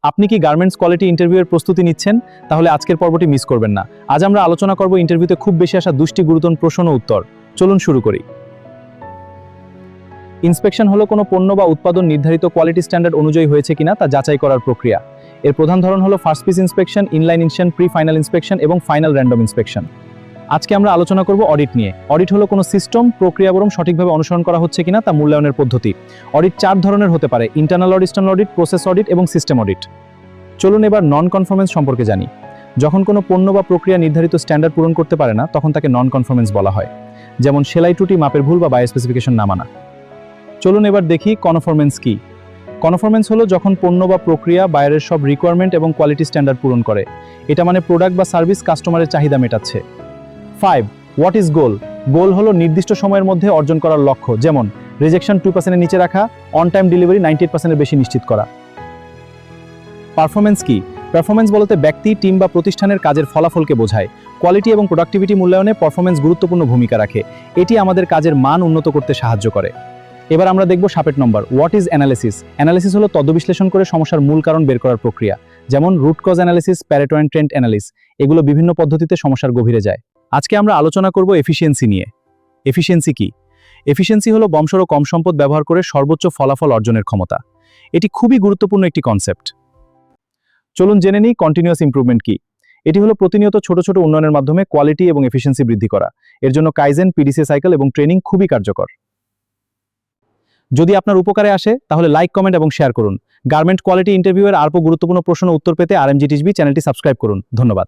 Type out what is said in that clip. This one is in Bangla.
আপনি কি গার্মেন্টস কোয়ালিটি ইন্টারভিউয়ের প্রস্তুতি নিচ্ছেন? তাহলে আজকের পর্বটি মিস করবেন না। আজ আমরা আলোচনা করব ইন্টারভিউতে খুব বেশি আসা 2টি গুরুত্বপূর্ণ প্রশ্ন ও উত্তর। চলুন শুরু করি। ইন্সপেকশন হলো কোনো পণ্য বা উৎপাদন নির্ধারিত কোয়ালিটি স্ট্যান্ডার্ড অনুযায়ী হয়েছে কিনা তা যাচাই করার প্রক্রিয়া। এর প্রধান ধরন হলো first piece inspection, inline inspection, pre final inspection এবং ফাইনাল র্যান্ডম ইন্সপেকশন। আজকে আমরা আলোচনা করব অডিট নিয়ে। অডিট হলো কোনো সিস্টেম, প্রক্রিয়া বরং সঠিকভাবে অনুসরণ করা হচ্ছে কিনা তা মূল্যায়নের পদ্ধতি। অডিট 4 ধরনের হতে পারে: internal audit, external audit, process audit এবং সিস্টেম অডিট। চলুন এবার নন কনফরমেন্স সম্পর্কে জানি। যখন কোনো পণ্য বা প্রক্রিয়া নির্ধারিত স্ট্যান্ডার্ড পূরণ করতে পারে না, তখন তাকে নন কনফরমেন্স বলা হয়। যেমন সেলাই ত্রুটি, মাপের ভুল বা বায়ো স্পেসিফিকেশন না মানা। চলুন এবার দেখি কনফরমেন্স কি। কনফরমেন্স হলো যখন পণ্য বা প্রক্রিয়া বাইরের সব রিকোয়ারমেন্ট এবং কোয়ালিটি স্ট্যান্ডার্ড পূরণ করে। এটা মানে প্রোডাক্ট বা সার্ভিস কাস্টমারের চাহিদা মেটাচ্ছে। 5. হোয়াট ইজ গোল? গোল হলো নির্দিষ্ট সময়ের মধ্যে অর্জন করার লক্ষ্য, যেমন রিজেকশন 2%-এর নিচে রাখা, অন টাইম ডেলিভারি 98%-এর বেশি নিশ্চিত করা। পারফরমেন্স কি? পারফরমেন্স বলতে ব্যক্তি, টিম বা প্রতিষ্ঠানের কাজের ফলাফলকে বোঝায়। কোয়ালিটি এবং প্রোডাক্টিভিটি মূল্যায়নে পারফরমেন্স গুরুত্বপূর্ণ ভূমিকা রাখে। এটি আমাদের কাজের মান উন্নত করতে সাহায্য করে। এবার আমরা দেখব 7 নম্বর, হোয়াট ইজ অ্যানালিসিস? অ্যানালিসিস হলো তথ্য করে সমস্যার মূল কারণ বের করার প্রক্রিয়া। যেমন root cause analysis, Pareto and trend analysis. এগুলো বিভিন্ন পদ্ধতিতে সমস্যার গভীরে যায়। আজকে আমরা আলোচনা করব এফিসিয়েন্সি নিয়ে। এফিসিয়েন্সি কি? এফিসিয়েন্সি হলো বংশর কম সম্পদ ব্যবহার করে সর্বোচ্চ ফলাফল অর্জনের ক্ষমতা। এটি খুবই গুরুত্বপূর্ণ একটি কনসেপ্ট। চলুন জেনে নিই কন্টিনিউয়াস ইমপ্রুভমেন্ট কি। এটি হলো প্রতিনিয়ত ছোট ছোট উন্নয়নের মাধ্যমে কোয়ালিটি এবং এফিসিয়েন্সি বৃদ্ধি করা। এর জন্য কাইজেন, পিডিসি সাইকেল এবং ট্রেনিং খুবই কার্যকর। যদি আপনার উপকারে আসে তাহলে লাইক, কমেন্ট এবং শেয়ার করুন। গার্মেন্ট কোয়ালিটি ইন্টারভিউয়ের আরও গুরুত্বপূর্ণ প্রশ্ন উত্তর পেতে RMG টিচবি চ্যানেলটি সাবস্ক্রাইব করুন। ধন্যবাদ।